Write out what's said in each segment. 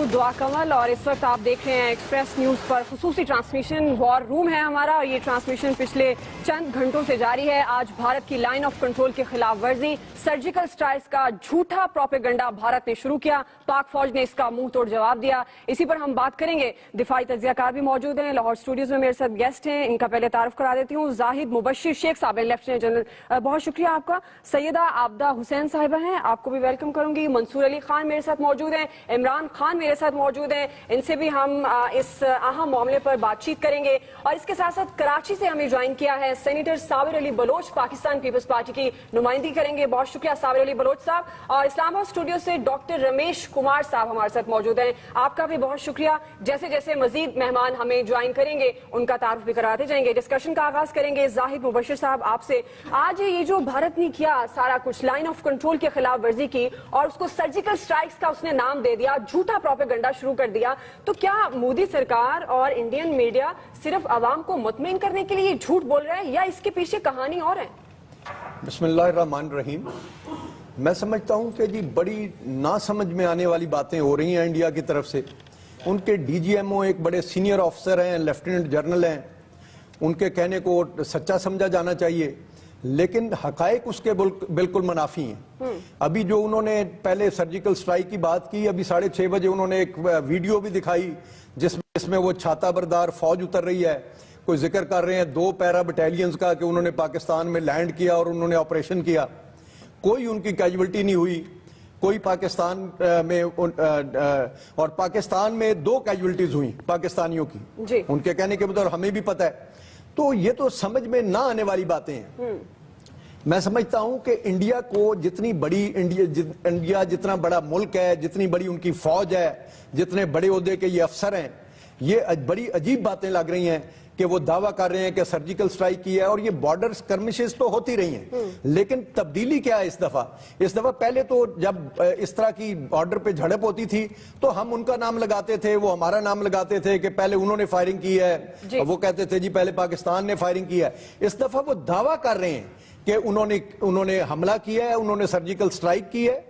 मौजूद दुआ कमल और इस वक्त आप देख रहे हैं एक्सप्रेस न्यूज पर खुसूसी ट्रांसमिशन। वॉर रूम है हमारा और ये ट्रांसमिशन पिछले चंद घंटों से जारी है। आज भारत की लाइन ऑफ कंट्रोल के खिलाफ वर्जी, सर्जिकल स्ट्राइक्स का झूठा प्रोपेगेंडा भारत ने शुरू किया, पाक फौज ने इसका मुंह तोड़ जवाब दिया। इसी पर हम बात करेंगे। दिफाई तज्जियाकार भी मौजूद हैं लाहौर स्टूडियोज में, मेरे साथ गेस्ट हैं। इनका पहले तारुफ करा देती हूँ। जाहिद मुबशिर शेख साहब हैं, लेफ्टिनेंट जनरल, बहुत शुक्रिया आपका। सैयदा आबदा हुसैन साहिबा हैं, आपको भी वेलकम करूंगी। मंसूर अली खान मेरे साथ मौजूद हैं, इमरान खान मेरे साथ मौजूद हैं, इनसे भी हम इस अहम मामले पर बातचीत करेंगे। और इसके साथ साथ कराची से हमें ज्वाइन किया है सेनेटर साबिर अली बलोच, पाकिस्तान पीपल्स पार्टी की नुमाइंदगी करेंगे। बहुत शुक्रिया साबिर अली बलोच साहब। और इस्लामाबाद स्टूडियो से डॉक्टर रमेश कुमार साहब हमारे साथ मौजूद हैं, आपका भी बहुत शुक्रिया। जैसे जैसे मजीद मेहमान हमें ज्वाइन करेंगे उनका तारुफ भी कराते जाएंगे। डिस्कशन का आगाज करेंगे जाहिद मुबशिर साहब आपसे। आज ये जो भारत ने किया सारा कुछ, लाइन ऑफ कंट्रोल के खिलाफ वर्जी की और उसको सर्जिकल स्ट्राइक्स का उसने नाम दे दिया, झूठा प्रोपेगेंडा शुरू कर दिया, तो क्या मोदी सरकार और इंडियन मीडिया सिर्फ आवाम को मुतमईन करने के लिए झूठ बोल रहा है या इसके पीछे कहानी और है? बिस्मिल्लाहिर्रहमानिर्रहीम। मैं समझता हूं कि जी बड़ी ना समझ में आने वाली बातें हो रही हैं इंडिया की तरफ से। उनके डीजीएमओ एक बड़े सीनियर ऑफिसर हैं, लेफ्टिनेंट जनरल हैं, उनके कहने को सच्चा समझा जाना चाहिए, लेकिन हकायक उसके बिल्कुल मुनाफी हैं। अभी जो उन्होंने पहले सर्जिकल स्ट्राइक की बात की, अभी 6:30 बजे उन्होंने एक वीडियो भी दिखाई जिसमें वो छाता बरदार फौज उतर रही है। कोई जिक्र कर रहे हैं 2 पैरा बटालियंस का कि उन्होंने पाकिस्तान में लैंड किया और उन्होंने ऑपरेशन किया। कोई उनकी कैजुअल्टी नहीं हुई, कोई पाकिस्तान में और पाकिस्तान में 2 कैजुअल्टीज हुई पाकिस्तानियों की, उनके कहने के मुताबिक हमें भी पता है। तो ये तो समझ में ना आने वाली बातें हैं। मैं समझता हूं कि इंडिया को जितनी बड़ी इंडिया जितना बड़ा मुल्क है, जितनी बड़ी उनकी फौज है, जितने बड़े ओहदे के ये अफसर हैं, ये बड़ी अजीब बातें लग रही हैं कि वो दावा कर रहे हैं कि सर्जिकल स्ट्राइक की है। और ये बॉर्डर स्कर्मिशेस तो होती रही हैं, लेकिन तब्दीली क्या है इस दफा पहले तो जब इस तरह की बॉर्डर पे झड़प होती थी तो हम उनका नाम लगाते थे, वो हमारा नाम लगाते थे कि पहले उन्होंने फायरिंग की है, वो कहते थे जी पहले पाकिस्तान ने फायरिंग की है। इस दफा वो दावा कर रहे हैं कि उन्होंने हमला किया है, उन्होंने सर्जिकल स्ट्राइक की है।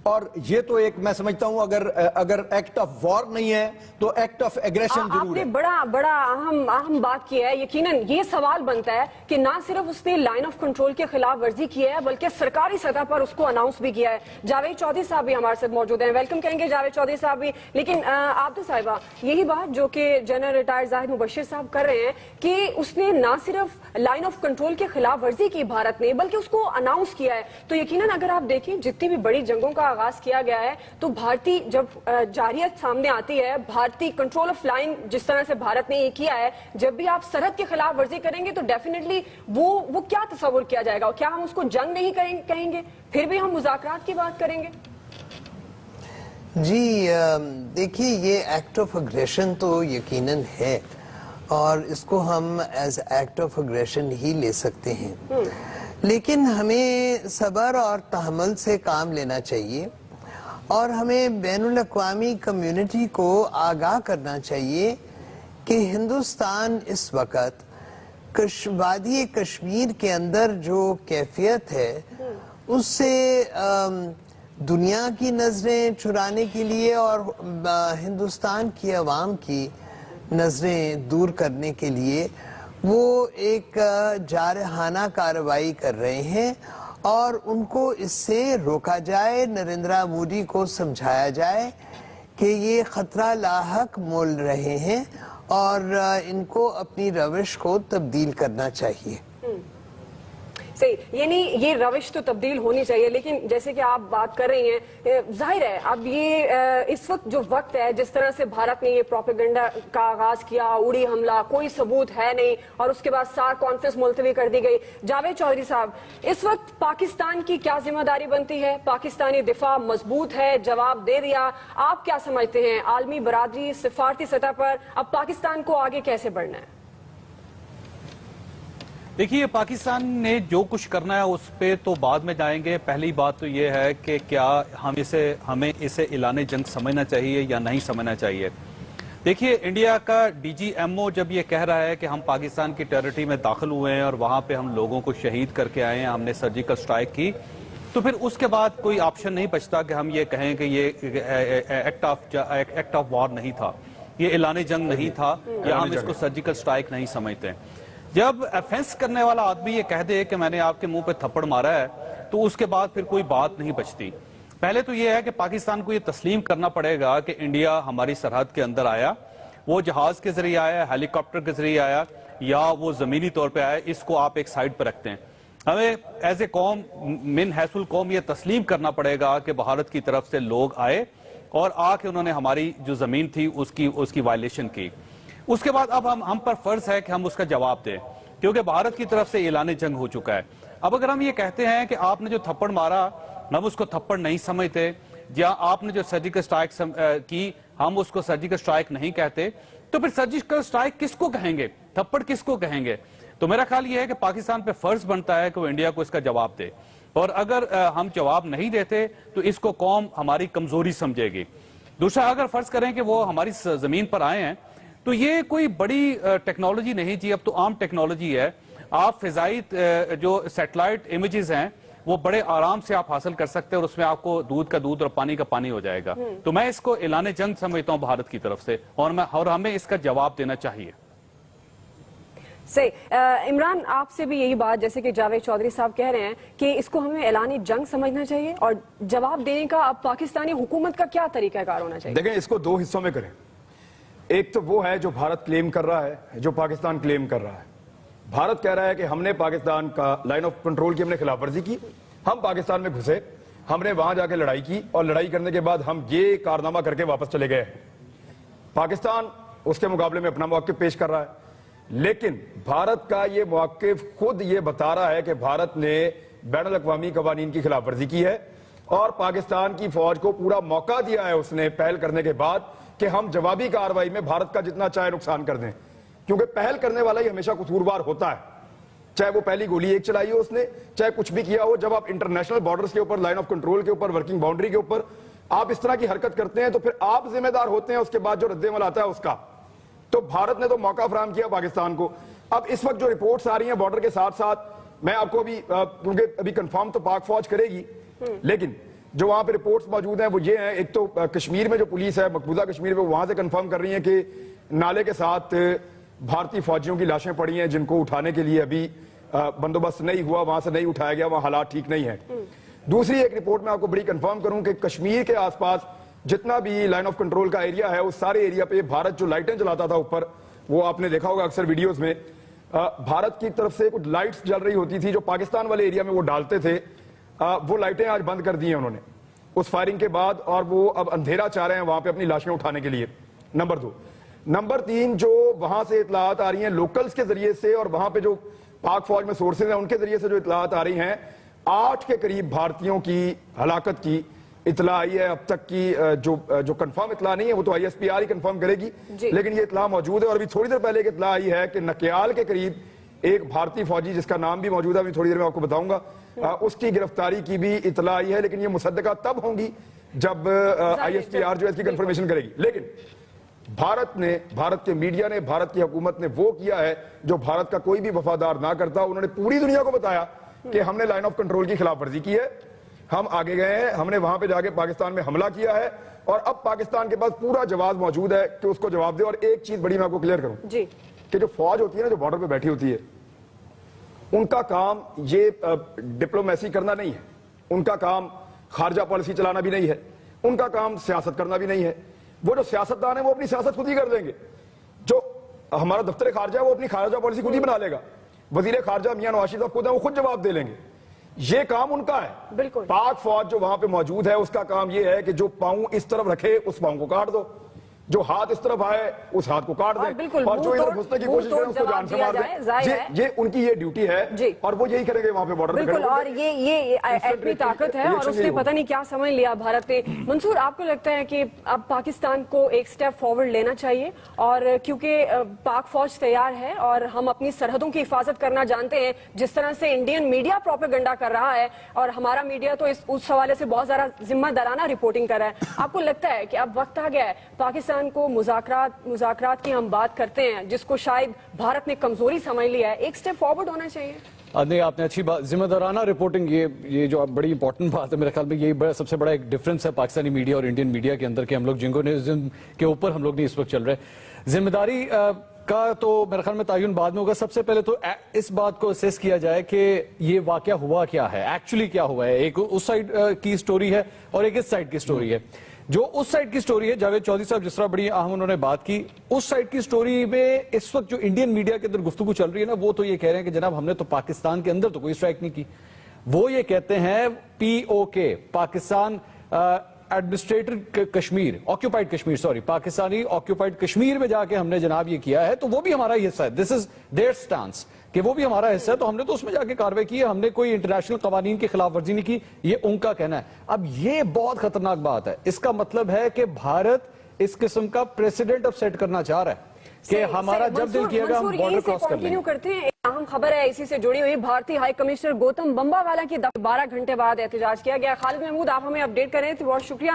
और ये तो एक मैं समझता हूं अगर एक्ट ऑफ वॉर नहीं है तो एक्ट ऑफ एग्रेशन जरूर है। आपने बड़ा अहम बात की है। यकीनन ये सवाल बनता है कि ना सिर्फ उसने लाइन ऑफ कंट्रोल के खिलाफ वर्जी की है बल्कि सरकारी सतह पर उसको अनाउंस भी किया है। जावेद चौधरी साहब भी हमारे साथ मौजूद हैं, वेलकम करेंगे जावेद चौधरी साहब भी। लेकिन आबदा साहिबा, यही बात जो कि जनरल रिटायर्ड जाहिद मुबशिर साहब कर रहे हैं कि उसने ना सिर्फ लाइन ऑफ कंट्रोल के खिलाफ वर्जी की भारत ने, बल्कि उसको अनाउंस किया है। तो यकीनन अगर आप देखें जितनी भी बड़ी जंगों का आगाज किया गया है तो भारतीय जब जारियत सामने आती है, भारतीय कंट्रोल ऑफ लाइन जिस तरह से भारत ने ये किया है, जब भी आप सरहद के खिलाफ वर्जी करेंगे तो डेफिनेटली वो क्या तस्वुर किया जाएगा? क्या हम उसको जंग नहीं कहेंगे, फिर भी हम मुज़ाकरात की बात करेंगे? जी देखिए, ये एक्ट ऑफ अग्रेशन तो यकीनन है और इसको हम एज एक्ट ऑफ अग्रेशन ही ले सकते हैं, लेकिन हमें सब्र और तहम्मुल से काम लेना चाहिए और हमें बैनुल अक़वामी कम्युनिटी को आगाह करना चाहिए कि हिंदुस्तान इस वक्त वादी कश्मीर के अंदर जो कैफियत है उससे दुनिया की नजरें चुराने के लिए और हिंदुस्तान की आवाम की नजरें दूर करने के लिए वो एक जारहाना कार्रवाई कर रहे हैं और उनको इससे रोका जाए। नरेंद्र मोदी को समझाया जाए कि ये खतरा लाहक मोल रहे हैं और इनको अपनी रविश को तब्दील करना चाहिए। सही, यानी ये रविश तो तब्दील होनी चाहिए, लेकिन जैसे कि आप बात कर रही हैं, जाहिर है अब ये इस वक्त जो वक्त है, जिस तरह से भारत ने ये प्रोपेगेंडा का आगाज किया, उड़ी हमला, कोई सबूत है नहीं, और उसके बाद सार कॉन्फ्रेंस मुलतवी कर दी गई। जावेद चौधरी साहब, इस वक्त पाकिस्तान की क्या जिम्मेदारी बनती है? पाकिस्तानी दिफा मजबूत है, जवाब दे दिया, आप क्या समझते हैं आलमी बरादरी सिफारती सतह पर अब पाकिस्तान को आगे कैसे बढ़ना है? देखिए, पाकिस्तान ने जो कुछ करना है उस पे तो बाद में जाएंगे। पहली बात तो ये है कि क्या हमें इसे ऐलान जंग समझना चाहिए या नहीं समझना चाहिए। देखिए, इंडिया का डीजीएमओ जब ये कह रहा है कि हम पाकिस्तान की टेरिटरी में दाखिल हुए हैं और वहां पे हम लोगों को शहीद करके आए हैं, हमने सर्जिकल स्ट्राइक की, تو پھر اس کے بعد کوئی آپشن نہیں بچتا کہ ہم یہ کہیں کہ یہ ایکٹ آف وار نہیں تھا، یہ اعلان جنگ نہیں تھا، یا ہم اس کو سرجیکل سٹرائک نہیں سمجھتے۔ جب افینس کرنے والا آدمی یہ کہہ دے کہ میں نے آپ کے منہ پہ تھپڑ مارا ہے تو اس کے بعد پھر کوئی بات نہیں بچتی۔ پہلے تو یہ ہے کہ پاکستان کو یہ تسلیم کرنا پڑے گا کہ انڈیا ہماری سرحد کے اندر آیا، وہ جہاز کے ذریعے آیا، ہیلی کاپٹر کے ذریعے آیا، یا وہ زمینی طور پہ آیا، اس کو آپ ایک سائڈ پہ رکھتے ہیں۔ ہمیں ایز اے قوم، من حیث القوم، یہ تسلیم کرنا پڑے گا کہ بھارت کی طرف سے لوگ آئے اور آ کے انہوں نے ہماری جو زمین تھی اس کی وائلیشن کی۔ اس کے بعد اب ہم پر فرض ہے کہ ہم اس کا جواب دیں، کیونکہ بھارت کی طرف سے اعلان جنگ ہو چکا ہے۔ اب اگر ہم یہ کہتے ہیں کہ آپ نے جو تھپڑ مارا ہم اس کو تھپڑ نہیں سمجھتے، یا آپ نے جو سرجیکل سٹرائک کی ہم اس کو سرجیکل سٹرائک نہیں کہتے، تو پھر سرجیکل سٹرائک کس کو کہیں گے، تھپڑ کس کو کہیں گے؟ تو میرا خیال یہ ہے کہ پاکستان پہ فرض بنتا ہے کہ وہ انڈیا کو اس کا جواب دے، اور اگر ہم جواب نہیں دیتے تو اس کو قوم ہماری کمزوری سمجھے گی۔ دوسرا، اگر فرض کریں کہ وہ ہماری زمین پر آئے ہیں تو یہ کوئی بڑی ٹیکنالوجی نہیں جی، اب تو عام ٹیکنالوجی ہے۔ آپ فضائی جو سیٹلائٹ امیجز ہیں وہ بڑے آرام سے آپ حاصل کر سکتے ہیں، اور اس میں آپ کو دودھ کا دودھ اور پانی کا پانی ہو جائے گا۔ تو میں اس کو اعلان جنگ سمجھتا ہوں بھارت کی طرف سے، اور ہمیں اس کا جواب دینا چاہیے۔ صحیح۔ عمران، آپ سے بھی یہی بات، جیسے کہ جاوید چودھری صاحب کہہ رہے ہیں کہ اس کو ہمیں اعلان جنگ سمجھنا چاہیے، اور جواب دینے کا اب پاکستانی حکومت کا کیا طریقہ کار ہونا چاہیے؟ دیکھیں، اس کو دو حصوں میں کریں۔ ایک تو وہ ہے جو بھارت کلیم کر رہا ہے، جو پاکستان کلیم کر رہا ہے۔ بھارت کہہ رہا ہے کہ ہم نے پاکستان کا لائن آف کنٹرول کی ہم نے خلاف ورزی کی، ہم پاکستان میں گھسے، ہم نے وہاں جا کے لڑائی کی، اور لڑائی کرنے کے بعد ہم یہ کارنامہ کر کے واپس چلے گئے۔ پاکستان اس کے مقابلے میں اپنا موقف پیش کر رہا ہے، لیکن بھارت کا یہ موقف خود یہ بتا رہا ہے کہ بھارت نے بین الاقوامی قوانین کی خلاف ورزی کی ہے، اور پاکستان کی فوج کو پورا موقع دیا ہے اس نے پہل کرنے کے بعد کہ ہم جوابی کارروائی میں بھارت کا جتنا چاہے نقصان کر دیں، کیونکہ پہل کرنے والا ہی ہمیشہ قصوروار ہوتا ہے، چاہے وہ پہلی گولی ایک چلائی ہو اس نے، چاہے کچھ بھی کیا ہو۔ جب آپ انٹرنیشنل بارڈرز کے اوپر، لائن آف کنٹرول کے اوپر، ورکنگ باؤنڈری کے اوپر آپ اس طرح کی حرکت کرتے ہیں تو پھر آپ ذمہ دار ہوتے ہیں اس کے بعد جو رد عمل آتا ہے اس کا۔ تو بھارت نے تو موقع فراہم کیا پاکستان کو۔ اب اس وقت جو رپورٹس آ رہی ہیں بارڈر کے ساتھ ساتھ، میں آپ کو کیونکہ ابھی کنفرم تو پاک فوج کرے گی، لیکن جو وہاں پہ رپورٹس موجود ہیں وہ یہ ہیں، ایک تو کشمیر میں جو پولیس ہے مقبوضہ کشمیر میں، وہاں سے کنفرم کر رہی ہیں کہ نالے کے ساتھ بھارتی فوجیوں کی لاشیں پڑی ہیں جن کو اٹھانے کے لیے ابھی بندوبست نہیں ہوا، وہاں سے نہیں اٹھایا گیا، وہاں حالات ٹھیک نہیں ہیں۔ دوسری ایک رپورٹ میں آپ کو بڑی کنفرم کروں کہ کشمیر کے آس پاس جتنا بھی لائن آف کنٹرول کا ایریا ہے اس سارے ایریا پہ بھارت جو لائٹیں جلاتا تھا اوپر، وہ آپ نے دیکھا ہوگا اکثر ویڈیوز میں، بھارت کی طرف سے کچھ لائٹس جل رہی ہوتی تھی جو پاکستان والے ایریا میں وہ ڈالتے تھے، وہ لائٹیں آج بند کر دی ہیں انہوں نے اس فائرنگ کے بعد، اور وہ اب اندھیرا چاہ رہے ہیں وہاں پہ اپنی لاشیں اٹھانے کے لیے۔ نمبر 2۔ نمبر 3، جو وہاں سے اطلاعات آ رہی ہیں لوکلز کے ذریعے سے، اور وہاں پہ جو پاک فوج میں سورسز ہیں ان کے ذریعے سے جو اطلاعات آ رہی ہیں، 8 کے قریب بھارتیوں کی ہلاکت کی اطلاع آئی ہے اب تک کی۔ جو کنفرم اطلاع نہیں ہے وہ تو ISPR ہی کنفرم کرے گی، لیکن یہ اطلاع موجود ہے۔ اور ابھی تھوڑی دیر پہلے ایک اطلاع آئی ہے کہ نکیال کے قریب ایک بھارتی فوجی جس کا نام بھی موجود ہے، ابھی تھوڑی دیر میں آپ کو بتاؤں گا، اس کی گرفتاری کی بھی اطلاع آئی ہے، لیکن یہ مصدقہ تب ہوں گی جب ISPR جو ہے اس کی کنفرمیشن کرے گی۔ لیکن بھارت کے میڈیا نے، بھارت کی حکومت نے وہ کیا ہے جو بھارت کا کوئی بھی وفادار نہ کرتا۔ انہوں نے پوری دنیا کو بتایا کہ ہم نے لائن آف کنٹرول کی خلاف ورزی کی ہے، ہم آگے گئے ہیں، ہم نے وہاں پہ جا کے پاکستان میں حملہ کیا ہے، اور اب پاکستان کے پاس پورا جواز موجود ہے کہ اس کو جواب دے۔ اور ایک چیز بڑی میں آپ کو کلیئر کروں کہ جو فوج ہوتی ہے نا، جو بارڈر پہ بیٹھی ہوتی ہے، ان کا کام یہ ڈپلومیسی کرنا نہیں ہے، ان کا کام خارجہ پالیسی چلانا بھی نہیں ہے، ان کا کام سیاست کرنا بھی نہیں ہے۔ وہ جو سیاستدان ہیں وہ اپنی سیاست خود ہی کر دیں گے، جو ہمارا دفتر خارجہ ہے وہ اپنی خارجہ پالیسی خود ہی بنا لے گا، وزیر خارجہ میاں نواز شریف خود ہیں، وہ خود جواب دے لیں گے۔ یہ کام ان کا ہے۔ بالکل۔ پاک فوج جو وہاں پہ موجود ہے اس کا کام یہ ہے کہ جو پاؤں اس طرف رکھے اس پاؤں کو کاٹ دو، جو ہاتھ اس طرف آئے اس ہاتھ کو کاٹ دیں، اور جو ادھر گھسنے کی کوشش کرے اس کو جان سے مار دیں۔ یہ ان کی یہ ڈیوٹی ہے، اور وہ یہی کریں گے وہاں پہ بارڈر پہ۔ بالکل، اور یہ ایٹمی طاقت ہے، اور اس نے پتہ نہیں کیا سمجھ لیا بھارت نے۔ منصور، آپ کو لگتا ہے کہ اب پاکستان کو ایک سٹیپ فارورڈ لینا چاہیے، اور کیونکہ پاک فوج تیار ہے اور ہم اپنی سرحدوں کی حفاظت کرنا جانتے ہیں، جس طرح سے انڈین میڈیا پروپیگنڈا کر رہا ہے، اور ہمارا میڈیا تو اس حوالے سے بہت زیادہ ذمہ دارانہ رپورٹنگ کر رہا ہے، آپ کو لگتا ہے کہ اب وقت آ گیا ہے پاکستان کو مذاکرات کی ہم بات کرتے ہیں جس کو شاید بھارت نے کمزوری سمجھ لیا ہے، ایک سٹیپ فارورڈ ہونا چاہیے؟ نہیں آپ نے اچھی بات, ذمہ دارانہ رپورٹنگ, یہ جو بڑی امپورٹنٹ بات ہے میرے خیال میں, یہی سب سے بڑا ایک ڈفرنس ہے پاکستانی میڈیا اور انڈین میڈیا کے اندر کہ ہم لوگ جنگونزم کے اوپر ہم لوگ نہیں اس وقت چل رہے. ذمہ داری کا تو میرے خیال میں تعین بعد میں ہوگا. سب سے پہلے تو اس بات کو اسیس کیا جائے کہ یہ واقعہ ہوا کیا ہے, ایکچولی کیا ہوا ہے. ایک اس سائڈ کی سٹوری ہے اور ایک اس سائڈ کی سٹوری ہے. جو اس سائڈ کی سٹوری ہے, جاوید چودھری صاحب جس طرح بڑی اہم انہوں نے بات کی, اس سائڈ کی سٹوری میں اس وقت جو انڈین میڈیا کے اندر گفتگو چل رہی ہے نا, وہ تو یہ کہہ رہے ہیں کہ جناب ہم نے تو پاکستان کے اندر تو کوئی اسٹرائک نہیں کی. وہ یہ کہتے ہیں POK, Pakistan administrator Kashmir, occupied Kashmir, sorry, Pakistani occupied Kashmir میں جا کے ہم نے جناب یہ کیا ہے, تو وہ بھی ہمارا حصہ ہے. دس از دیئر سٹانس کہ وہ بھی ہمارا حصہ ہے, تو ہم نے تو اس میں جا کے کارروائی کی ہے, ہم نے کوئی انٹرنیشنل قوانین کی خلاف ورزی نہیں کی. یہ ان کا کہنا ہے. اب یہ بہت خطرناک بات ہے. اس کا مطلب ہے کہ بھارت اس قسم کا پریسیڈنٹ اب سیٹ کرنا چاہ رہا ہے کہ ہمارا جب دل کیے گا ہم بارڈر کراس کر لیں گے. کرتے ہیں. اہم خبر ہے اسی سے جڑی ہوئی, بھارتی ہائی کمشنر گوتم بمبا والا کی 12 گھنٹے بعد احتجاج کیا گیا. خالد محمود آپ ہمیں اپڈیٹ کریں تو بہت شکریہ.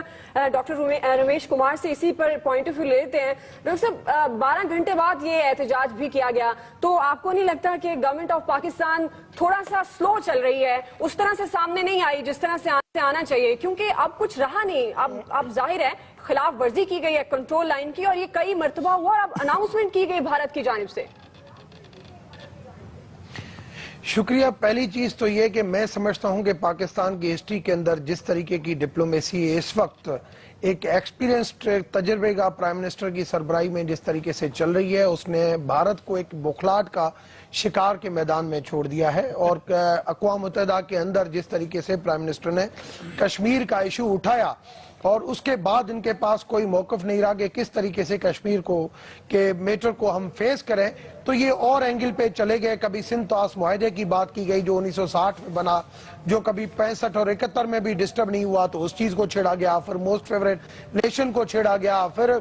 ڈاکٹر رمیش کمار سے اسی پر پوائنٹ آف ویو لیتے ہیں. ڈاکٹر صاحب 12 گھنٹے بعد یہ احتجاج بھی کیا گیا, تو آپ کو نہیں لگتا کہ گورنمنٹ آف پاکستان تھوڑا سا سلو چل رہی ہے, اس طرح سے سامنے نہیں آئی جس طرح سے آنا چاہیے, کیونکہ اب کچھ رہا نہیں. اب ظاہر ہے خلاف ورزی کی گئی ہے کنٹرول لائن کی, اور یہ کئی مرتبہ ہوا, اور اب اناؤنسمنٹ کی گئی بھارت کی جانب سے. شکریہ. پہلی چیز تو یہ کہ میں سمجھتا ہوں کہ پاکستان کی ہسٹری کے اندر جس طریقے کی ڈپلومیسی اس وقت ایک ایکسپیرینسڈ تجربے کا پرائم منسٹر کی سربراہی میں جس طریقے سے چل رہی ہے, اس نے بھارت کو ایک بوکھلاہٹ کا شکار کے میدان میں چھوڑ دیا ہے. اور اقوام متحدہ کے اندر جس طریقے سے پرائم منسٹر نے کشمیر کا ایشو اٹھایا, اور اس کے بعد ان کے پاس کوئی موقف نہیں رہا کہ کس طریقے سے کشمیر کو کے میٹر کو ہم فیس کریں, تو یہ اور اینگل پہ چلے گئے. کبھی سندھ طاس معاہدے کی بات کی گئی جو 1960 میں بنا, جو کبھی 65 اور 71 میں بھی ڈسٹرب نہیں ہوا, تو اس چیز کو چھیڑا گیا. پھر موسٹ فیوریٹ نیشن کو چھیڑا گیا, پھر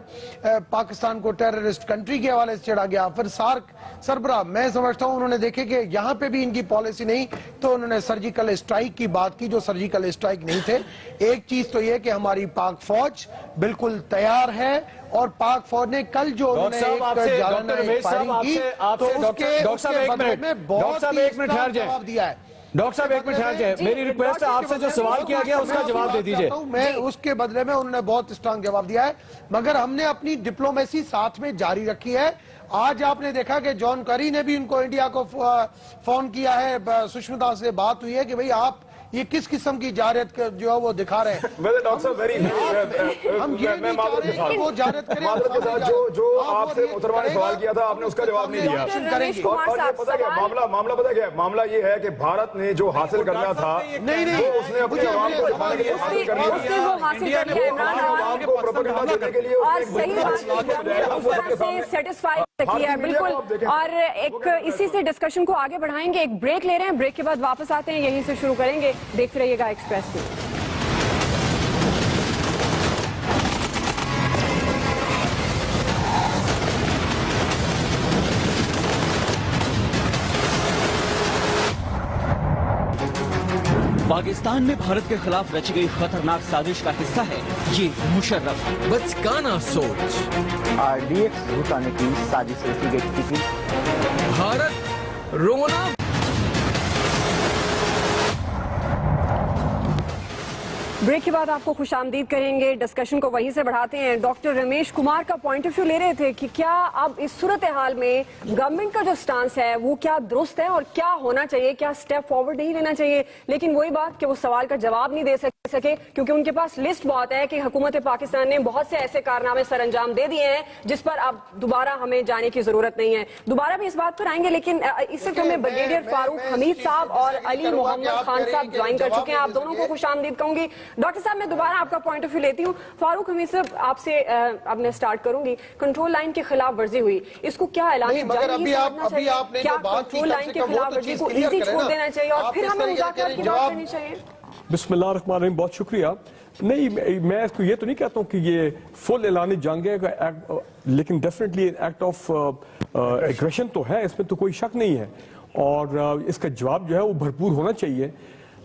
پاکستان کو ٹیررسٹ کنٹری کے حوالے سے چھیڑا گیا, پھر سارک سربراہ. میں سمجھتا ہوں انہوں نے دیکھے کہ یہاں پہ بھی ان کی پالیسی نہیں, تو انہوں نے سرجیکل اسٹرائک کی بات کی جو سرجیکل اسٹرائک نہیں تھے. ایک چیز تو یہ کہ ہماری پاک فوج بالکل تیار ہے, اور پاک فوج نے کل جو انہوں نے ایک جالانہ فائرنگ کی تو اس کے بدلے میں بہت ہی اسٹرانگ جواب دیا ہے. ڈاکٹر صاحب ایک منٹ ٹھہر جائیں, میری ریکویسٹ ہے آپ سے جو سوال کیا گیا اس کا جواب دے دیجئے. میں اس کے بدلے میں انہوں نے بہت اسٹرانگ جواب دیا ہے, مگر ہم نے اپنی ڈپلومیسی ساتھ میں جاری رکھی ہے. آج آپ نے دیکھا کہ جان کری نے بھی ان کو انڈیا کو فون کیا ہے, سشمتا سے بات ہوئی ہے کہ بھئی آپ یہ کس قسم کی جارحیت جو ہے وہ دکھا رہے ہیں. ہم یہ نہیں چاہ رہے ہیں کہ وہ جارحیت کریں. جو آپ سے محترمہ نے سوال کیا تھا آپ نے اس کا جواب نہیں دیا. معاملہ پتہ کیا ہے, معاملہ یہ ہے کہ بھارت نے جو حاصل کرنا تھا وہ اس نے اپنی عوام کو دکھانے کے لیے حاصل کر لیا. عوام کو پروپیگنڈا دینے کے لیے بالکل. اور ایک اسی سے ڈسکشن کو آگے بڑھائیں گے, ایک بریک لے رہے ہیں, بریک کے بعد واپس آتے ہیں, یہیں سے شروع کریں گے. دیکھتے رہیے گا ایکسپریس نیوز. پاکستان میں بھارت کے خلاف رچی گئی خطرناک سازش کا حصہ ہے یہ مشرف. بچکانا سوچ, RDX گھٹانے کی سازش رچی گئی تھی. بھارت رونا. بریک کے بعد آپ کو خوش آمدید کریں گے. ڈسکشن کو وہیں سے بڑھاتے ہیں. ڈاکٹر رمیش کمار کا پوائنٹ آف ویو لے رہے تھے کہ کیا اب اس صورتحال میں گورنمنٹ کا جو سٹانس ہے وہ کیا درست ہے اور کیا ہونا چاہیے, کیا سٹیپ فارورڈ نہیں لینا چاہیے. لیکن وہی بات کہ وہ سوال کا جواب نہیں دے سکے کیونکہ ان کے پاس لسٹ بہت ہے کہ حکومت پاکستان نے بہت سے ایسے کارنامے سر انجام دے دیے ہیں جس پر اب دوبارہ ہمیں جانے کی ضرورت نہیں ہے. دوبارہ بھی اس بات پر آئیں گے, لیکن اس وقت ہمیں بریگیڈیئر فاروق حمید صاحب اور علی محمد خان صاحب جوائن کر چکے ہیں. آپ دونوں کو خوش آمدید کہوں گی. ڈاکٹر صاحب میں دوبارہ آپ کا پوائنٹ آف ویو لیتی ہوں. فاروق حمید صاحب آپ سے اب میں سٹارٹ کروں گی. کنٹرول لائن کے خلاف ورزی ہوئی, اس کو کیا اعلان کیا کنٹرول لائن کے خلاف ورزی کو ایزی چھوڑ دینا چاہیے اور پھر ہمیں مذاکرات کی بات کرنی چاہیے؟ بسم اللہ الرحمن الرحیم, بہت شکریہ. نہیں, میں اس کو یہ تو نہیں کہتا ہوں کہ یہ فل اعلان جنگ ہے, لیکن ڈیفینیٹلی ایکٹ آف ایگریشن تو ہے, اس میں تو کوئی شک نہیں ہے, اور اس کا جواب جو ہے وہ بھرپور ہونا چاہیے.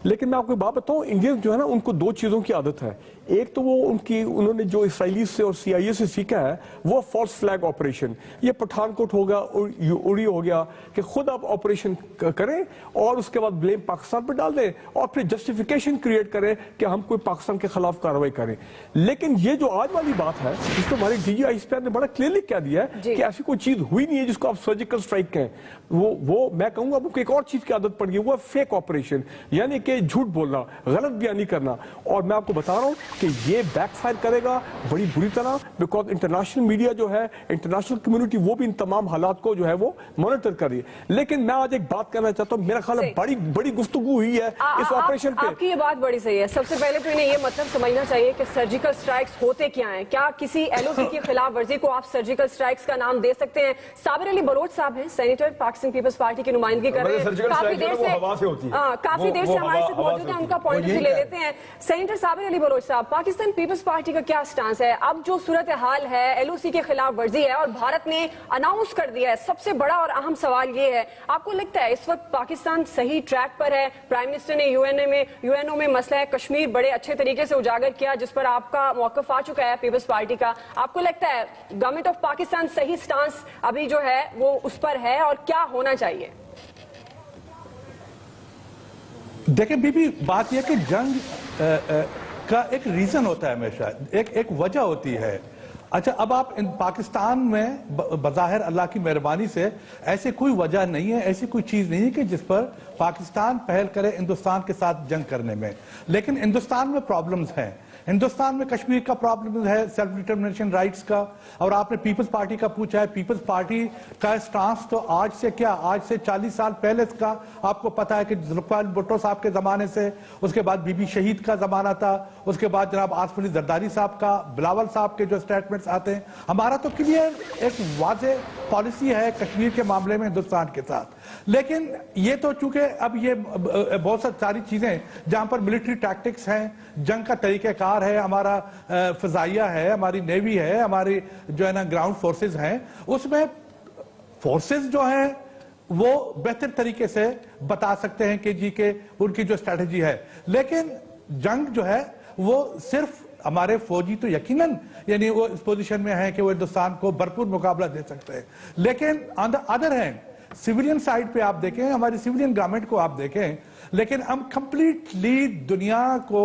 لیکن میں آپ کو بات بتاؤں, انڈین جو ہے نا ان کو دو چیزوں کی عادت ہے. एक तो वो उन्होंने जो इसराइली से और CIA से सीखा है वो फॉल्स फ्लैग ऑपरेशन, ये पठानकोट होगा उड़ी हो गया कि खुद आप ऑपरेशन करें और उसके बाद ब्लेम पाकिस्तान पर डाल दें और फिर जस्टिफिकेशन क्रिएट करें कि हम कोई पाकिस्तान के खिलाफ कार्रवाई करें। लेकिन ये जो आज वाली बात है इसको हमारे DG ISP ने बड़ा क्लियरली कह दिया है कि ऐसी कोई चीज हुई नहीं है जिसको आप सर्जिकल स्ट्राइक कहें। वो मैं कहूंगा आपको एक और चीज की आदत पड़ गई, वो फेक ऑपरेशन, यानी कि झूठ बोलना, गलत बयानी करना। और मैं आपको बता रहा हूं कि ये बैकफायर करेगा बड़ी बुरी तरह, बिकॉज इंटरनेशनल मीडिया जो है, इंटरनेशनल कम्युनिटी वो भी इन तमाम हालात को जो है वो मॉनिटर कर रही है। लेकिन मैं आज एक बात कहना चाहता हूं, मेरा ख्याल है बड़ी गुफ्तगू हुई है इस ऑपरेशन पे। आपकी ये बात बड़ी सही है। सबसे पहले तो इन्हें ये मतलब समझना चाहिए कि सर्जिकल स्ट्राइक्स होते क्या हैं। क्या किसी LOC की खिलाफ वर्जी को आप सर्जिकल स्ट्राइक्स का नाम दे सकते हैं? साबिर अली बलोच साहब हैं, सेनेटर, पाकिस्तान पीपल्स पार्टी की नुमाइंदगी कर रहे हैं, काफी देर से हमारे साथ मौजूद है, उनका पॉइंट ऑफ व्यू ले लेते हैं। सेनेटर साबिर अली बलोच साहब, पाकिस्तान पीपल्स पार्टी का क्या स्टांस है? अब जो सूरत हाल है, LOC के खिलाफ वर्जी है और भारत ने अनाउंस कर दिया है। सबसे बड़ा और अहम सवाल ये है, आपको लगता है इस वक्त पाकिस्तान सही ट्रैक पर है? प्राइम मिनिस्टर ने UNO में मसला है कश्मीर बड़े अच्छे तरीके से उजागर किया, जिस पर आपका मौकफ आ चुका है पीपल्स पार्टी का। आपको लगता है गवर्नमेंट ऑफ पाकिस्तान सही स्टांस अभी जो है वो उस पर है और क्या होना चाहिए? देखिए बीबी, बात यह कि जंग का एक रीजन होता है, हमेशा एक वजह होती है। अच्छा, अब आप पाकिस्तान में बज़ाहिर अल्लाह की मेहरबानी से ऐसी कोई वजह नहीं है, ऐसी कोई चीज नहीं है कि जिस पर पाकिस्तान पहल करे हिंदुस्तान के साथ जंग करने में। लेकिन हिंदुस्तान में प्रॉब्लम्स हैं। हिंदुस्तान में कश्मीर का प्रॉब्लम है, सेल्फ डिटर्मिनेशन राइट्स का। और आपने पीपल्स पार्टी का पूछा है, पीपल्स पार्टी का स्टांस तो आज से 40 साल पहले का आपको पता है कि जुल्फ़िकार भुट्टो साहब के जमाने से, उसके बाद बीबी शहीद का जमाना था, उसके बाद जनाब आसिफ अली जरदारी साहब का, बिलावल साहब के जो स्टेटमेंट्स आते हैं। हमारा तो क्लियर एक वाज़ेह पॉलिसी है कश्मीर के मामले में हिंदुस्तान के साथ। लेकिन ये तो चूंकि अब ये बहुत सारी चीजें जहां पर मिलिट्री टैक्टिक्स हैं, जंग का तरीक़ाकार है, हमारा फजाइया है, हमारी नेवी है, हमारी जो है ना ग्राउंड फोर्सेस हैं, उसमें फोर्सेस जो हैं वो बेहतर तरीके से बता सकते हैं कि जी के उनकी जो स्ट्रैटेजी है। लेकिन जंग जो है वो सिर्फ हमारे फौजी तो यकीनन यानी वो इस पोजीशन में है कि वो हिंदुस्तान को भरपूर मुकाबला दे सकते हैं। लेकिन on the other hand civilian side पे आप देखें, हमारी सिविलियन गवर्नमेंट को आप देखें, लेकिन हम कंप्लीटली दुनिया को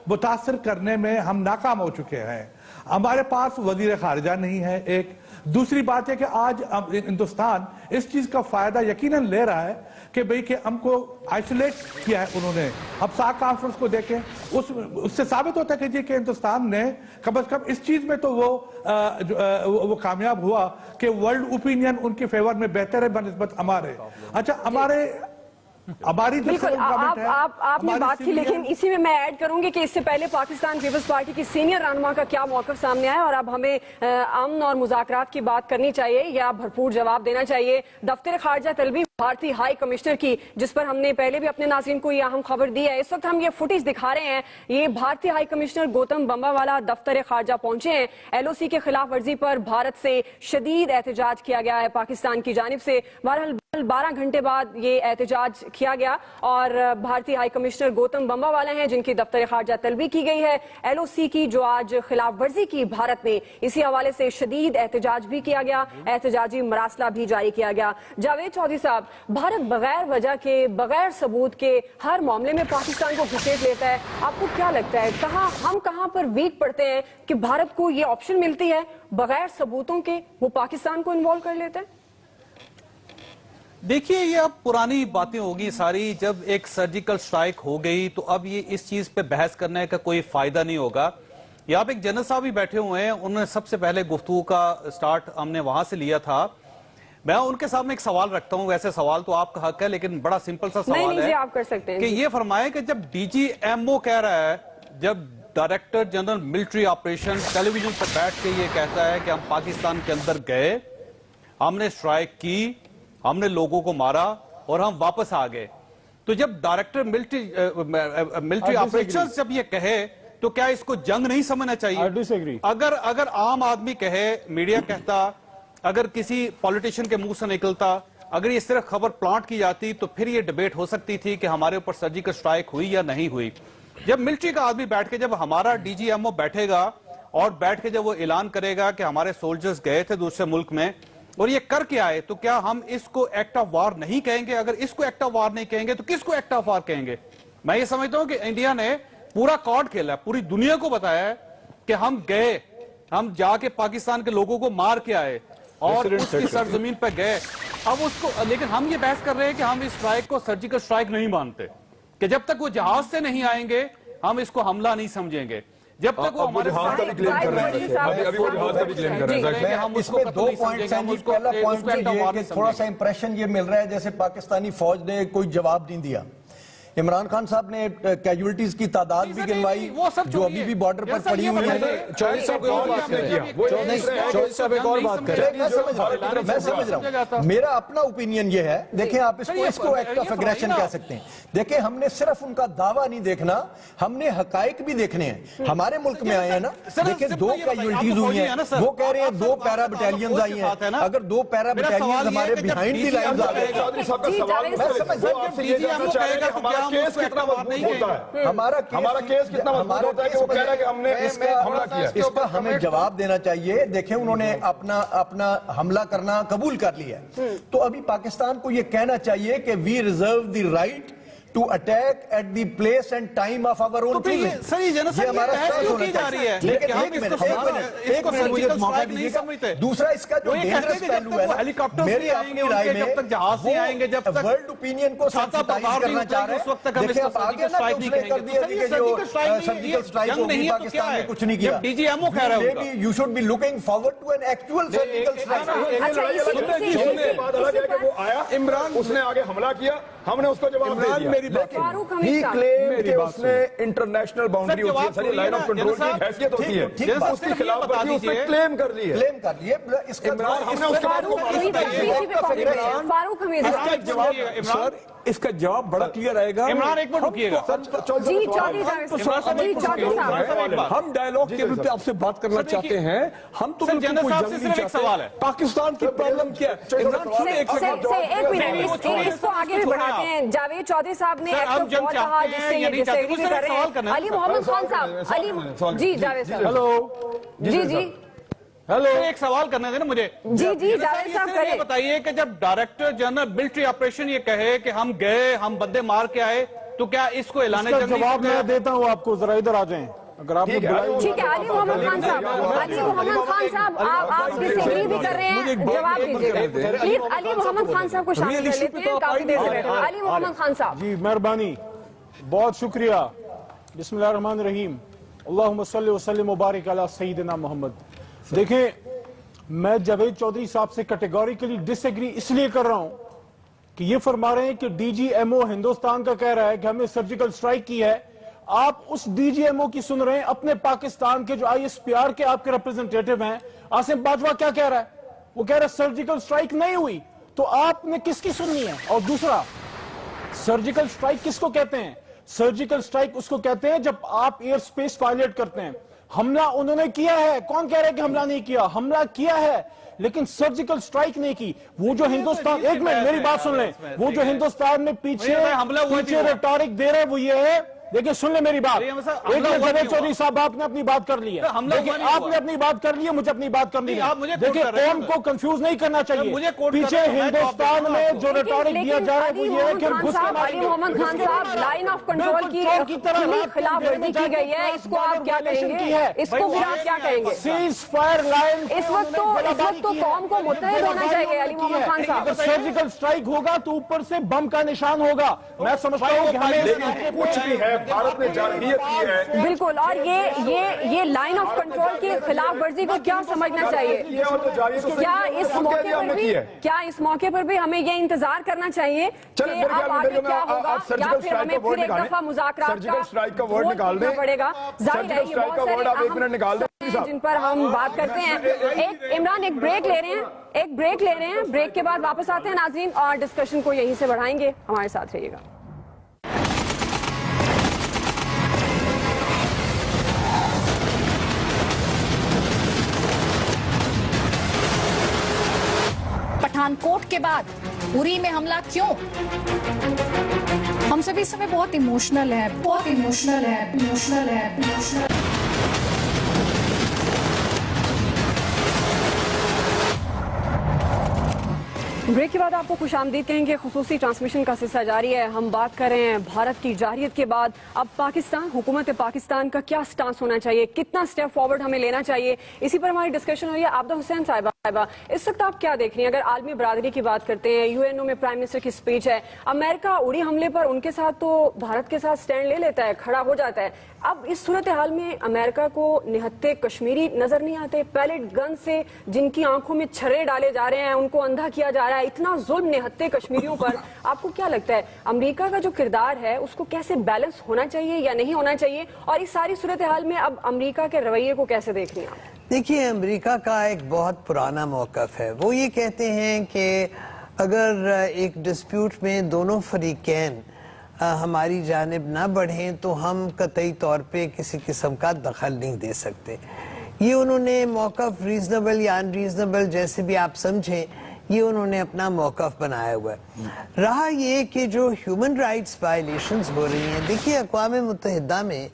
मुतासर करने में हम नाकाम हो चुके हैं। हमारे पास वजीर खारजा नहीं है। एक दूसरी बात है कि आज हिंदुस्तान इस चीज का फायदा यकीनन ले रहा है कि भाई कि हमको आइसोलेट किया है उन्होंने। अब सार्क कॉन्फ्रेंस को देखें, उससे साबित होता है कि जी कि हिंदुस्तान ने कम से कम इस चीज में तो वो कामयाब हुआ कि वर्ल्ड ओपिनियन उनके फेवर में बेहतर है बनिस्बत हमारे। अच्छा, हमारी बिल्कुल आपने बात की, लेकिन इसी में मैं ऐड करूंगी कि इससे पहले पाकिस्तान पीपल्स पार्टी की सीनियर रहनुमा का क्या मौकफ सामने आया और अब हमें अमन और मुज़ाकरात की बात करनी चाहिए या भरपूर जवाब देना चाहिए। दफ्तर खारजा तलबी भारतीय हाई कमिश्नर की, जिस पर हमने पहले भी अपने नाज़रीन को यह अहम खबर दी है, इस वक्त हम ये फुटेज दिखा रहे हैं। ये भारतीय हाई कमिश्नर गौतम बंबावाला दफ्तर खारजा पहुंचे हैं। LOC के खिलाफ वर्जी पर भारत से शदीद एहतजाज किया गया है पाकिस्तान की जानिब से। बहरहाल 12 घंटे बाद ये एहतजाज किया गया और भारतीय हाई कमिश्नर गौतम बंबावाला हैं जिनकी दफ्तर खारजा तलबी की गई है। LOC की जो आज खिलाफ वर्जी की भारत ने, इसी हवाले से शदीद एहतजाज भी किया गया, एहतजाजी मरासला भी जारी किया गया। जावेद चौधरी साहब, भारत बगैर वजह के, बगैर सबूत के हर मामले में पाकिस्तान को घुसेट लेता है। आपको क्या लगता है हम कहां पर वीक पड़ते हैं कि भारत को ये ऑप्शन मिलती है बगैर सबूतों के वो पाकिस्तान को इन्वॉल्व कर लेता है? देखिए, ये अब पुरानी बातें होगी सारी। जब एक सर्जिकल स्ट्राइक हो गई तो अब ये इस चीज पे बहस करने का कोई फायदा नहीं होगा। यहाँ पे एक जनरल साहब भी बैठे हुए हैं, उन्होंने सबसे पहले गुफ्तगू का स्टार्ट हमने वहां से लिया था। मैं उनके सामने एक सवाल रखता हूं, वैसे सवाल तो आपका हक है लेकिन बड़ा सिंपल सा सवाल है, आप कर सकते हैं कि ये फरमाए कि जब DGMO कह रहा है, जब director general military operation television पर बैठ के ये कहता है कि हम पाकिस्तान के अंदर गए, हमने स्ट्राइक की, हमने लोगों को मारा और हम वापस आ गए, तो जब डायरेक्टर मिलिट्री ऑपरेशन जब ये कहे तो क्या इसको जंग नहीं समझना चाहिए? अगर आम आदमी कहे, मीडिया कहता, अगर किसी पॉलिटिशियन के मुंह से निकलता, अगर ये सिर्फ खबर प्लांट की जाती तो फिर ये डिबेट हो सकती थी कि हमारे ऊपर सर्जिकल स्ट्राइक हुई या नहीं हुई। जब मिलिट्री का आदमी बैठ के, जब हमारा डीजीएमओ बैठेगा और बैठ के जब वो ऐलान करेगा कि हमारे सोल्जर्स गए थे दूसरे मुल्क में और ये करके आए, तो क्या हम इसको एक्ट ऑफ वार नहीं कहेंगे? अगर इसको एक्ट ऑफ वार नहीं कहेंगे तो किसको एक्ट ऑफ वार कहेंगे? मैं ये समझता हूं कि इंडिया ने पूरा कार्ड खेला है, पूरी दुनिया को बताया है कि हम गए, हम जाके पाकिस्तान के लोगों को मार के आए और उसकी सरजमीन पर गए। अब उसको, लेकिन हम ये बहस कर रहे हैं कि हम इस स्ट्राइक को सर्जिकल स्ट्राइक नहीं मानते, कि जब तक वो जहाज से नहीं आएंगे हम इसको हमला नहीं समझेंगे, जब तक वो हमारे जहाज का भी क्लेम कर रहे हैं, अभी वो जहाज का भी क्लेम कर रहे हैं। इसमें 2 पॉइंट्स हैं जी। पहला पॉइंट ये कि थोड़ा सा इंप्रेशन ये मिल रहा है जैसे पाकिस्तानी फौज ने कोई जवाब नहीं दिया। इमरान खान साहब ने कैजुअलिटीज की तादाद भी गिनवाई जो अभी भी बॉर्डर पर पड़ी हुई है। चौधरी साहब एक और बात करें। मैं समझ रहा हूँ, मेरा अपना ओपिनियन ये है, देखें आप इसको एक्ट ऑफ एग्रेशन कह सकते हैं। देखें हमने सिर्फ उनका दावा नहीं देखना, हमने हकाइक भी देखने हैं। हमारे मुल्क में आए हैं ना, देखिए 2 कैजुअलिटीज हुई हैं, वो कह रहे हैं 2 पैरा बटालियंस आई हैं। अगर 2 पैरा बटालियंस हमारे बिहाइंड दी लाइंस आ गए, चौधरी साहब का सवाल आपसे ये जानना चाहेगा हमारा केस कितना मजबूत होता है, हमारा केस कितना मजबूत होता है कि वो कह रहा है कि हमने हमला किया। इसका हमें जवाब देना चाहिए। देखें उन्होंने अपना हमला करना कबूल कर लिया है, तो अभी पाकिस्तान को यह कहना चाहिए कि we reserve the right to attack at the place and time of our own choosing. सही जनसंख्या हमारा बहस क्यों की जा रही है? लेकिन हम एक मिनट इसको मुझे मौका दीजिएगा। दूसरा इसका जो डेंजरस पहलू है, हेलीकॉप्टर मेरी अपनी राय में जब तक जहाज नहीं आएंगे, जब तक वर्ल्ड ओपिनियन को सेंसिटाइज करना चाह रहे हैं। देखिए अब आगे ना उसने कर दिया कि जो सर्जिकल स्ट्राइक होगी पाकिस्तान ने कुछ नहीं किया। डीजीएमओ कह रहा है you should be looking forward to an actual surgical strike. वो आया इमरान, उसने आगे हमला किया, हमने उसको जवाब दे दिया। मेरी बात ही क्लेम कि उसने इंटरनेशनल बाउंड्री होती है, सारी लाइन ऑफ कंट्रोल की हैसियत होती है, उसकी खिलाफवर्जी उसने क्लेम कर ली है। इमरान हमने उसके बाद फारूक हमीद सर इसका जवाब बड़ा क्लियर आएगा। इमरान एक मिनट रुकिएगा। हम डायलॉग के रूप में आपसे बात करना चाहते हैं। हम तो सवाल है पाकिस्तान की प्रॉब्लम क्या है? एक मिनट इसको आगे भी बढ़ाते हैं। जावेद चौधरी साहब ने कहा जिससे ये डिसएग्री भी कर रहे हैं। अली मोहम्मद खान साहब, जी जावेद साहब, हेलो जी हेलो, एक सवाल करने देना मुझे। जी जावेद साहब ये बताइए कि जब डायरेक्टर जनरल मिलिट्री ऑपरेशन ये कहे कि हम गए, हम बंदे मार के आए, तो क्या इसको ऐलान जवाब मैं देता हूँ आपको, जरा इधर आ जाएं अगर आप। ठीक है अली मोहम्मद खान साहब, आप डिसएग्री भी कर रहे हैं, जवाब दीजिएगा प्लीज। अली मोहम्मद खान साहब को शामिल कर लेते हैं, काफी देर से बैठे। अली मोहम्मद खान साहब जी मेहरबानी, बहुत शुक्रिया। बिस्मिल्लाहिर्रहमानिर्रहीम, अल्लाहुम्मा सल्लि व सल्लिम व बारिक अला सय्यिदिना मोहम्मद। देखें, मैं जावेद चौधरी साहब से कैटेगोरिकली डिसएग्री इसलिए कर रहा हूं कि ये फरमा रहे हैं कि डीजीएमओ हिंदुस्तान का कह रहा है कि हमने सर्जिकल स्ट्राइक की है। आप उस डीजीएमओ की सुन रहे हैं, अपने पाकिस्तान के जो आईएसपीआर के आपके रिप्रेजेंटेटिव हैं आसिम बाजवा क्या कह रहा है? वो कह रहा है सर्जिकल स्ट्राइक नहीं हुई। तो आपने किसकी सुननी है? और दूसरा, सर्जिकल स्ट्राइक किसको कहते हैं? सर्जिकल स्ट्राइक उसको कहते हैं जब आप एयर स्पेस वायलेट करते हैं। हमला उन्होंने किया है, कौन कह रहा है कि हमला नहीं किया? हमला किया है लेकिन सर्जिकल स्ट्राइक नहीं की। वो जो हिंदुस्तान, एक मिनट मेरी बात सुन लें, वो जो हिंदुस्तान में पीछे रेटोरिक दे रहे वो ये है, देखिए सुन ले मेरी बात। एक जावेद चौधरी साहब आपने अपनी बात कर ली है, आपने अपनी बात कर ली है, मुझे अपनी बात करनी है। देखिए कौम को कंफ्यूज नहीं करना चाहिए। पीछे हिंदुस्तान में जो रेटोरिक दिया जा रहा है वो ये है कि अली मोहम्मद खान साहब, लाइन ऑफ कंट्रोल की खिलाफ वर्जी की गई है, इसको आप क्या कहेंगे? इसको भी आप क्या कहेंगे? सीज फायर लाइन इस वक्त तो कौम को मुत्तहिद होना चाहिए। अली मोहम्मद खान साहब, सर्जिकल स्ट्राइक होगा तो ऊपर से बम का निशान होगा। मैं समझता हूँ कि हमें कुछ भी है, भारत ने जारहियत की है बिल्कुल। और ये लाइन ऑफ कंट्रोल की खिलाफ वर्जी को क्या समझना चाहिए? क्या इस मौके पर भी हमें ये इंतजार करना चाहिए कि अब आगे क्या होगा, या फिर हमें फिर एक दफा मुज़ाकरात का वर्ड निकालना पड़ेगा? जाहिर है ये बहुत सारे जिन पर हम बात करते हैं। इमरान एक ब्रेक ले रहे हैं, ब्रेक के बाद वापस आते हैं नाज़रीन, और डिस्कशन को यहीं से बढ़ाएंगे। हमारे साथ रहिएगा। पठानकोट के बाद उरी में हमला क्यों? हम सभी इस समय बहुत इमोशनल है, बहुत इमोशनल है, इमोशनल है, इमोशनल। ब्रेक के बाद आपको खुशामदीद कहेंगे। खुसूसी ट्रांसमिशन का सिलसिला जारी है। हम बात कर रहे हैं भारत की जारहियत के बाद अब पाकिस्तान, हुकूमत पाकिस्तान का क्या स्टांस होना चाहिए, कितना स्टेप फॉरवर्ड हमें लेना चाहिए, इसी पर हमारी डिस्कशन हो रही है। आबदा हुसैन साहिबा, इस वक्त आप क्या देख रही हैं? अगर आलमी बरादरी की बात करते हैं, यूएनओ में प्राइम मिनिस्टर की स्पीच है, अमेरिका उड़ी हमले पर उनके साथ तो भारत के साथ स्टैंड ले लेता है, खड़ा हो जाता है। अब इस सूरत हाल में अमेरिका को निहत्ते कश्मीरी नजर नहीं आते? पैलेट गन से जिनकी आंखों में छर्रे डाले जा रहे हैं, उनको अंधा किया जा रहा है, इतना जुल्म निहत्ते कश्मीरियों पर। आपको क्या लगता है अमेरिका का जो किरदार है उसको कैसे बैलेंस होना चाहिए या नहीं होना चाहिए? और इस सारी सूरत हाल में अब अमेरिका के रवैये को कैसे देख रही हैं आप? देखिए, अमेरिका का एक बहुत पुराना मौक़िफ़ है। वो ये कहते हैं कि अगर एक डिस्प्यूट में दोनों फरीकैन हमारी जानिब ना बढ़ें तो हम कतई तौर पे किसी किस्म का दखल नहीं दे सकते। ये उन्होंने मौक़िफ़ रीज़नेबल या अनरीज़नेबल जैसे भी आप समझें, ये उन्होंने अपना मौक़िफ़ बनाया हुआ है। रहा ये कि जो ह्यूमन राइट्स वायलेशंस हो रही हैं, देखिए अक़वाम मुत्तहिदा में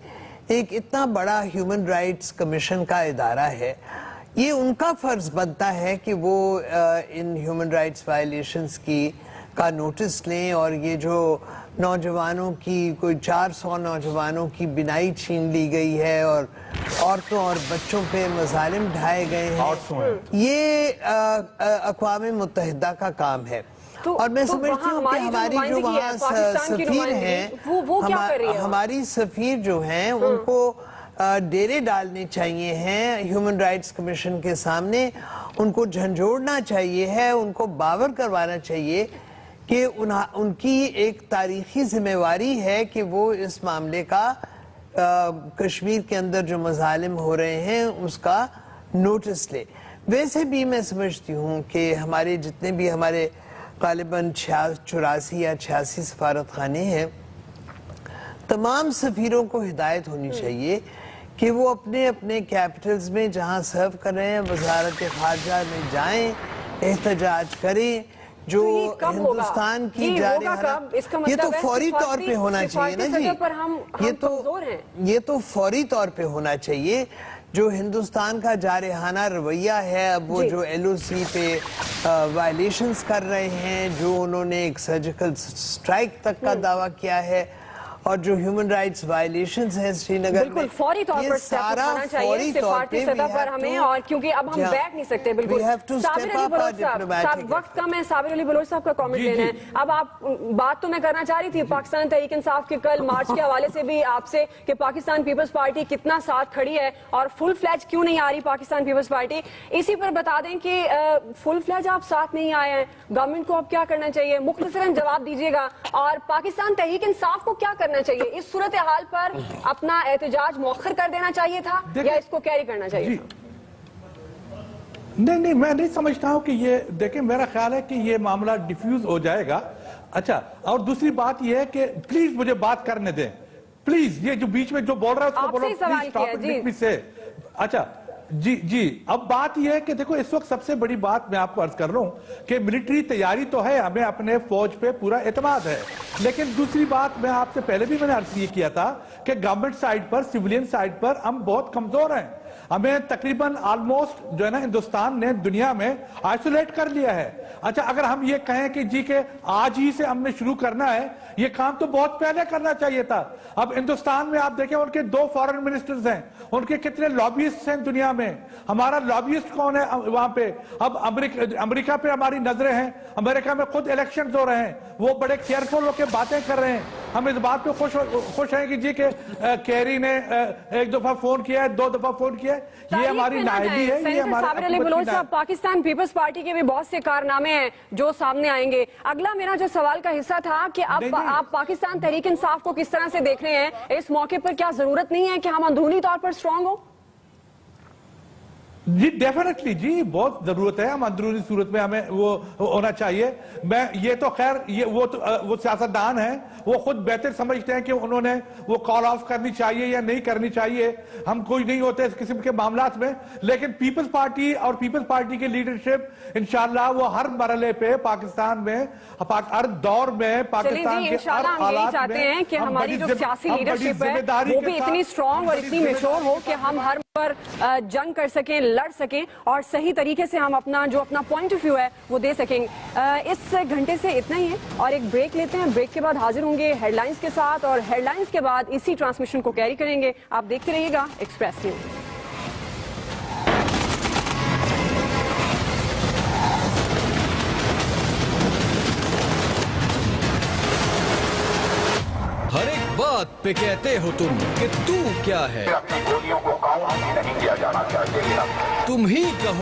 एक इतना बड़ा ह्यूमन राइट्स कमीशन का इदारा है, ये उनका फ़र्ज़ बनता है कि वो इन ह्यूमन राइट्स वायलेशंस का नोटिस लें और ये जो नौजवानों की कोई 400 नौजवानों की बिनाई छीन ली गई है और औरतों और बच्चों पे मज़ालिम ढाए गए हैं, ये अक़वाम मुत्तहिदा का काम है। और मैं समझती हूँ कि हमारी जो वहाँ सफीर हैं, वो क्या कर रही है? हमारी सफीर जो हैं उनको डेरे डालने चाहिए हैं ह्यूमन राइट्स कमीशन के सामने, उनको झंझोड़ना चाहिए है, उनको बावर करवाना चाहिए कि उनकी एक तारीखी जिम्मेवारी है कि वो इस मामले का कश्मीर के अंदर जो मज़ालिम हो रहे हैं उसका नोटिस ले। वैसे भी मैं समझती हूँ कि हमारे जितने भी हमारे गालिबन 84 या 86 सफारत खाने हैं, तमाम सफीरों को हिदायत होनी चाहिए कि वो अपने अपने कैपिटल्स में जहाँ सर्व कर रहे हैं वजारत खारजा में जाएं, एहतजाज करें। जो हिंदुस्तान की ये तो फौरी तौर पे होना चाहिए ना जी, ये तो फौरी तौर पे होना चाहिए। जो हिंदुस्तान का जारहाना रवैया है, अब वो जो LOC पे वायलेशंस कर रहे हैं, जो उन्होंने एक सर्जिकल स्ट्राइक तक का दावा किया है, और जो ह्यूमन राइट्स वायलेशंस हैं श्रीनगर बिल्कुल फौरी तौर पर स्टेप उठाना चाहिए सिफारती सतह पर हमें। और क्योंकि अब हम बैठ नहीं सकते। बिल्कुल साबिर अली बलोच साहब, वक्त कम है, साबिर अली बलोच साहब का कमेंट लेना है। अब आप बात तो मैं करना चाह रही थी पाकिस्तान तहरीक इंसाफ के कल मार्च के हवाले से भी आपसे कि पाकिस्तान पीपल्स पार्टी कितना साथ खड़ी है और फुल फ्लैज क्यों नहीं आ रही पाकिस्तान पीपल्स पार्टी। इसी पर बता दें कि फुल फ्लैज आप साथ नहीं आए हैं, गवर्नमेंट को अब क्या करना चाहिए, मुख्तसरन जवाब दीजिएगा। और पाकिस्तान तहरीक इंसाफ को क्या करना चाहिए इस सूरत हाल पर? अपना एहतजाज मौखर कर देना चाहिए था या इसको कैरी करना चाहिए था? नहीं, मैं नहीं समझता हूं कि ये, देखिए मेरा ख्याल है कि ये मामला डिफ्यूज हो जाएगा। अच्छा, और दूसरी बात ये है कि प्लीज मुझे बात करने दें, प्लीज। ये जो बीच में जो बोल रहा है उसको बोलो प्लीज से। अच्छा जी, अब बात यह है कि देखो इस वक्त सबसे बड़ी बात मैं आपको अर्ज कर रहा हूं कि मिलिट्री तैयारी तो है, हमें अपने फौज पे पूरा एतमाद है, लेकिन दूसरी बात मैं आपसे पहले भी मैंने अर्ज ये किया था कि गवर्नमेंट साइड पर, सिविलियन साइड पर हम बहुत कमजोर हैं। हमें तकरीबन ऑलमोस्ट जो है ना हिंदुस्तान ने दुनिया में आइसोलेट कर लिया है। अच्छा, अगर हम ये कहें कि जी के आज ही से हमने शुरू करना है, ये काम तो बहुत पहले करना चाहिए था। अब हिंदुस्तान में आप देखें उनके 2 फॉरेन मिनिस्टर्स हैं, उनके कितने लॉबियिस्ट हैं दुनिया में, हमारा लॉबियिस्ट कौन है वहां पे? अब अमेरिका पे हमारी नजरें हैं, अमेरिका में खुद इलेक्शंस हो रहे हैं, वो बड़े केयरफुल होकर बातें कर रहे हैं। हम इस बात पे खुश हैं कि जी के कैरी ने 1 दफा फोन किया है, 2 दफा फोन किया है, ये हमारी नायगी है, ये साबिर अली बलोच साहब, पाकिस्तान पीपल्स पार्टी के भी बहुत से कारनामे हैं जो सामने आएंगे। अगला मेरा जो सवाल का हिस्सा था कि आप पाकिस्तान तहरीक इंसाफ को किस तरह से देख रहे हैं इस मौके पर? क्या जरूरत नहीं है कि हम अंदरूनी तौर पर स्ट्रांग हो? जी डेफिनेटली जी, बहुत जरूरत है। हम अंदरूनी सूरत में हमें वो होना चाहिए। मैं ये तो खैर ये वो सियासतदान है, वो खुद बेहतर समझते हैं कि उन्होंने वो कॉल ऑफ करनी चाहिए या नहीं करनी चाहिए। हम कोई नहीं होते इस किस्म के मामलात में, लेकिन पीपल्स पार्टी और पीपल्स पार्टी की लीडरशिप इंशाल्लाह वो हर मरहले पे पाकिस्तान में, हर दौर में पाकिस्तान के हर हम यही हालात चाहते में हैं कि हमारी जो सियासी लीडरशिप है वो भी इतनी स्ट्रांग और इतनी मेच्योर हो कि हम हर पर जंग कर सकें, लड़ सकें और सही तरीके से हम अपना पॉइंट ऑफ व्यू है वो दे सकें। इस घंटे से इतना ही है और एक ब्रेक लेते हैं। ब्रेक के बाद हाजिर होंगे हेडलाइंस के साथ और हेडलाइंस के बाद इसी ट्रांसमिशन को कैरी करेंगे। आप देखते रहिएगा एक्सप्रेस न्यूज। हर एक बात पे कहते हो तुम कि तू क्या है, अपनी गोलियों को काउंट नहीं किया जाना चाहिए। तुम ही कहो